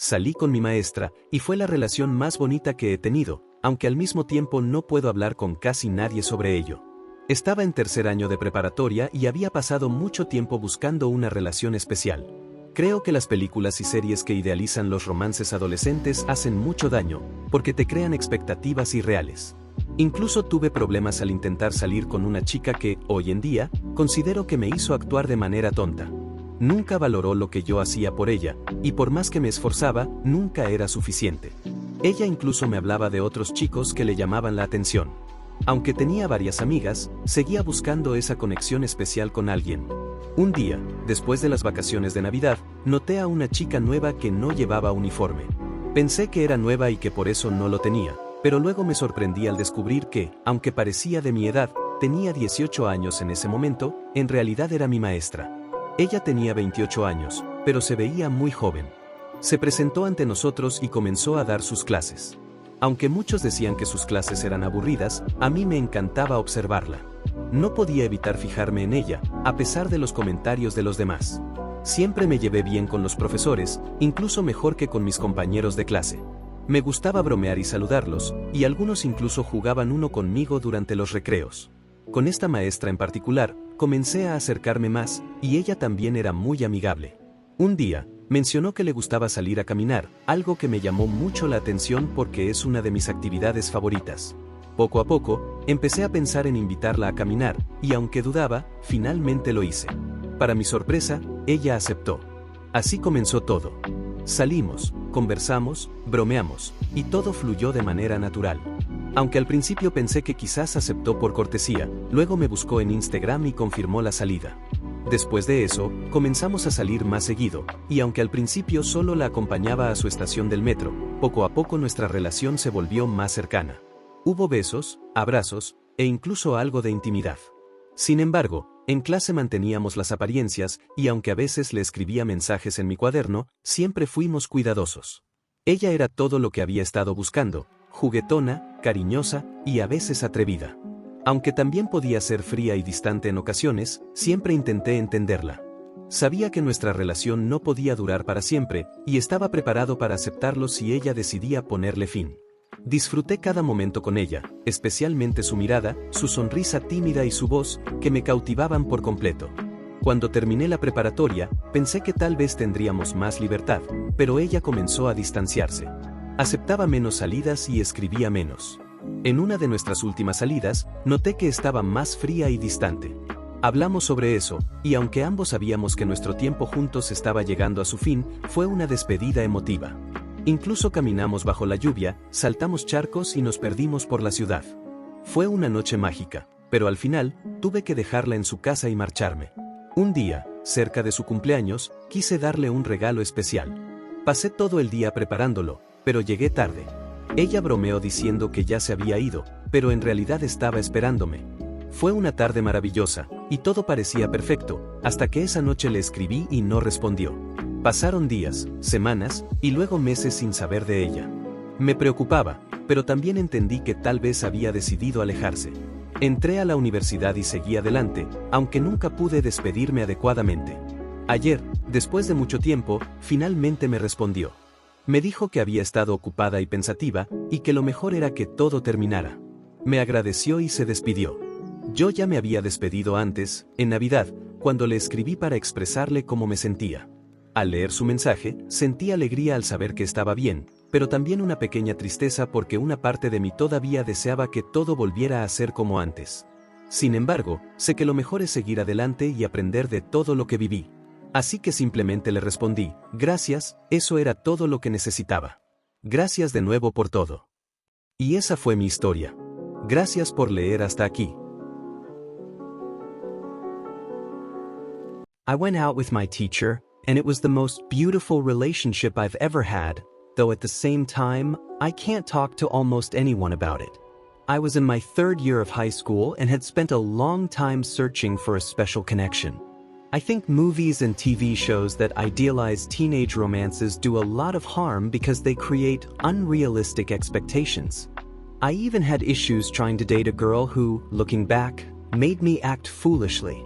Salí con mi maestra, y fue la relación más bonita que he tenido, aunque al mismo tiempo no puedo hablar con casi nadie sobre ello. Estaba en tercer año de preparatoria y había pasado mucho tiempo buscando una relación especial. Creo que las películas y series que idealizan los romances adolescentes hacen mucho daño, porque te crean expectativas irreales. Incluso tuve problemas al intentar salir con una chica que, hoy en día, considero que me hizo actuar de manera tonta. Nunca valoró lo que yo hacía por ella, y por más que me esforzaba, nunca era suficiente. Ella incluso me hablaba de otros chicos que le llamaban la atención. Aunque tenía varias amigas, seguía buscando esa conexión especial con alguien. Un día, después de las vacaciones de Navidad, noté a una chica nueva que no llevaba uniforme. Pensé que era nueva y que por eso no lo tenía, pero luego me sorprendí al descubrir que, aunque parecía de mi edad, tenía 18 años en ese momento, en realidad era mi maestra. Ella tenía 28 años, pero se veía muy joven. Se presentó ante nosotros y comenzó a dar sus clases. Aunque muchos decían que sus clases eran aburridas, a mí me encantaba observarla. No podía evitar fijarme en ella, a pesar de los comentarios de los demás. Siempre me llevé bien con los profesores, incluso mejor que con mis compañeros de clase. Me gustaba bromear y saludarlos, y algunos incluso jugaban uno conmigo durante los recreos. Con esta maestra en particular, comencé a acercarme más, y ella también era muy amigable. Un día, mencionó que le gustaba salir a caminar, algo que me llamó mucho la atención porque es una de mis actividades favoritas. Poco a poco, empecé a pensar en invitarla a caminar, y aunque dudaba, finalmente lo hice. Para mi sorpresa, ella aceptó. Así comenzó todo. Salimos, conversamos, bromeamos, y todo fluyó de manera natural. Aunque al principio pensé que quizás aceptó por cortesía, luego me buscó en Instagram y confirmó la salida. Después de eso, comenzamos a salir más seguido, y aunque al principio solo la acompañaba a su estación del metro, poco a poco nuestra relación se volvió más cercana. Hubo besos, abrazos, e incluso algo de intimidad. Sin embargo, en clase manteníamos las apariencias, y aunque a veces le escribía mensajes en mi cuaderno, siempre fuimos cuidadosos. Ella era todo lo que había estado buscando, juguetona, cariñosa, y a veces atrevida. Aunque también podía ser fría y distante en ocasiones, siempre intenté entenderla. Sabía que nuestra relación no podía durar para siempre, y estaba preparado para aceptarlo si ella decidía ponerle fin. Disfruté cada momento con ella, especialmente su mirada, su sonrisa tímida y su voz, que me cautivaban por completo. Cuando terminé la preparatoria, pensé que tal vez tendríamos más libertad, pero ella comenzó a distanciarse. Aceptaba menos salidas y escribía menos. En una de nuestras últimas salidas, noté que estaba más fría y distante. Hablamos sobre eso, y aunque ambos sabíamos que nuestro tiempo juntos estaba llegando a su fin, fue una despedida emotiva. Incluso caminamos bajo la lluvia, saltamos charcos y nos perdimos por la ciudad. Fue una noche mágica, pero al final, tuve que dejarla en su casa y marcharme. Un día, cerca de su cumpleaños, quise darle un regalo especial. Pasé todo el día preparándolo, pero llegué tarde. Ella bromeó diciendo que ya se había ido, pero en realidad estaba esperándome. Fue una tarde maravillosa, y todo parecía perfecto, hasta que esa noche le escribí y no respondió. Pasaron días, semanas, y luego meses sin saber de ella. Me preocupaba, pero también entendí que tal vez había decidido alejarse. Entré a la universidad y seguí adelante, aunque nunca pude despedirme adecuadamente. Ayer, después de mucho tiempo, finalmente me respondió. Me dijo que había estado ocupada y pensativa, y que lo mejor era que todo terminara. Me agradeció y se despidió. Yo ya me había despedido antes, en Navidad, cuando le escribí para expresarle cómo me sentía. Al leer su mensaje, sentí alegría al saber que estaba bien, pero también una pequeña tristeza porque una parte de mí todavía deseaba que todo volviera a ser como antes. Sin embargo, sé que lo mejor es seguir adelante y aprender de todo lo que viví. Así que simplemente le respondí, gracias, eso era todo lo que necesitaba. Gracias de nuevo por todo. Y esa fue mi historia. Gracias por leer hasta aquí. I went out with my teacher, and it was the most beautiful relationship I've ever had, though at the same time, I can't talk to almost anyone about it. I was in my third year of high school and had spent a long time searching for a special connection. I think movies and TV shows that idealize teenage romances do a lot of harm because they create unrealistic expectations. I even had issues trying to date a girl who, looking back, made me act foolishly.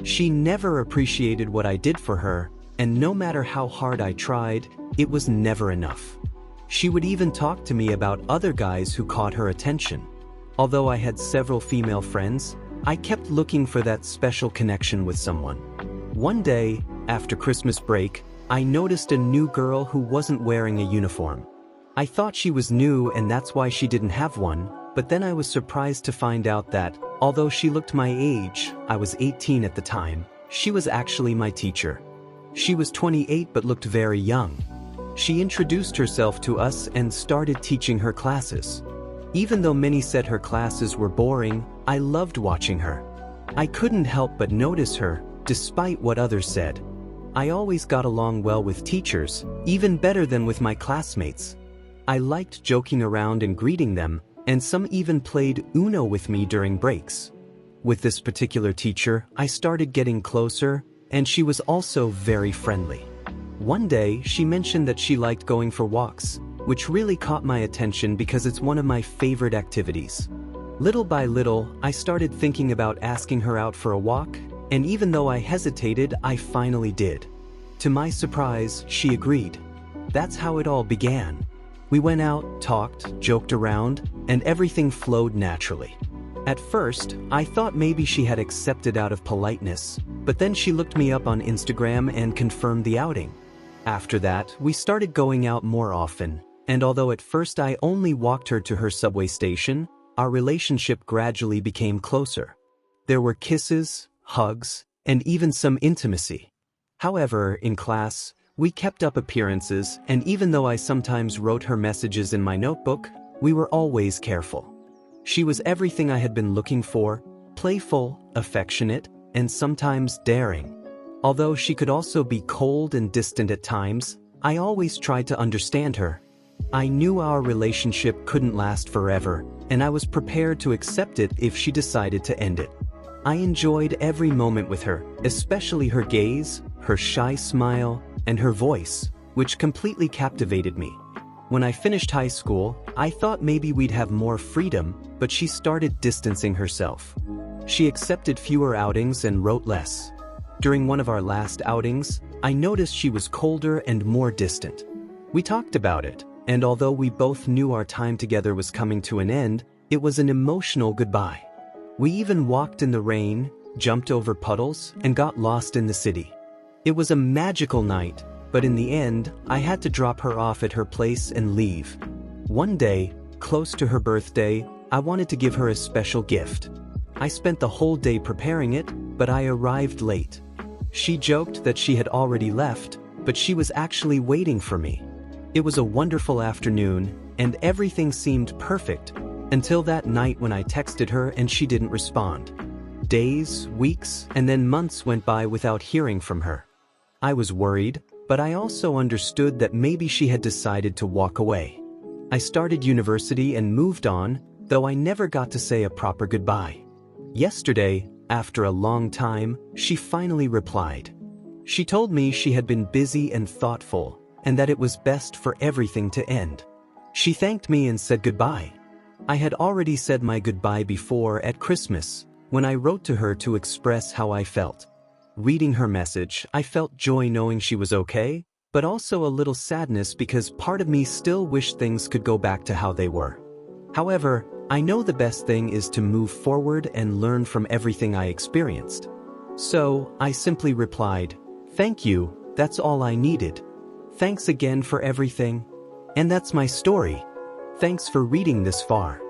She never appreciated what I did for her, and no matter how hard I tried, it was never enough. She would even talk to me about other guys who caught her attention. Although I had several female friends, I kept looking for that special connection with someone. One day, after Christmas break, I noticed a new girl who wasn't wearing a uniform. I thought she was new and that's why she didn't have one, but then I was surprised to find out that, although she looked my age, I was 18 at the time, she was actually my teacher. She was 28 but looked very young. She introduced herself to us and started teaching her classes. Even though many said her classes were boring, I loved watching her. I couldn't help but notice her, despite what others said. I always got along well with teachers, even better than with my classmates. I liked joking around and greeting them, and some even played Uno with me during breaks. With this particular teacher, I started getting closer, and she was also very friendly. One day, she mentioned that she liked going for walks, which really caught my attention because it's one of my favorite activities. Little by little, I started thinking about asking her out for a walk, and even though I hesitated, I finally did. To my surprise, she agreed. That's how it all began. We went out, talked, joked around, and everything flowed naturally. At first, I thought maybe she had accepted out of politeness, but then she looked me up on Instagram and confirmed the outing. After that, we started going out more often, and although at first I only walked her to her subway station, our relationship gradually became closer. There were kisses, hugs, and even some intimacy. However, in class, we kept up appearances, and even though I sometimes wrote her messages in my notebook, we were always careful. She was everything I had been looking for: playful, affectionate, and sometimes daring. Although she could also be cold and distant at times, I always tried to understand her. I knew our relationship couldn't last forever, and I was prepared to accept it if she decided to end it. I enjoyed every moment with her, especially her gaze, her shy smile, and her voice, which completely captivated me. When I finished high school, I thought maybe we'd have more freedom, but she started distancing herself. She accepted fewer outings and wrote less. During one of our last outings, I noticed she was colder and more distant. We talked about it, and although we both knew our time together was coming to an end, it was an emotional goodbye. We even walked in the rain, jumped over puddles, and got lost in the city. It was a magical night, but in the end, I had to drop her off at her place and leave. One day, close to her birthday, I wanted to give her a special gift. I spent the whole day preparing it, but I arrived late. She joked that she had already left, but she was actually waiting for me. It was a wonderful afternoon, and everything seemed perfect, until that night when I texted her and she didn't respond. Days, weeks, and then months went by without hearing from her. I was worried, but I also understood that maybe she had decided to walk away. I started university and moved on, though I never got to say a proper goodbye. Yesterday, after a long time, she finally replied. She told me she had been busy and thoughtful, and that it was best for everything to end. She thanked me and said goodbye. I had already said my goodbye before at Christmas, when I wrote to her to express how I felt. Reading her message, I felt joy knowing she was okay, but also a little sadness because part of me still wished things could go back to how they were. However, I know the best thing is to move forward and learn from everything I experienced. So, I simply replied, "Thank you, that's all I needed. Thanks again for everything." And that's my story. Thanks for reading this far.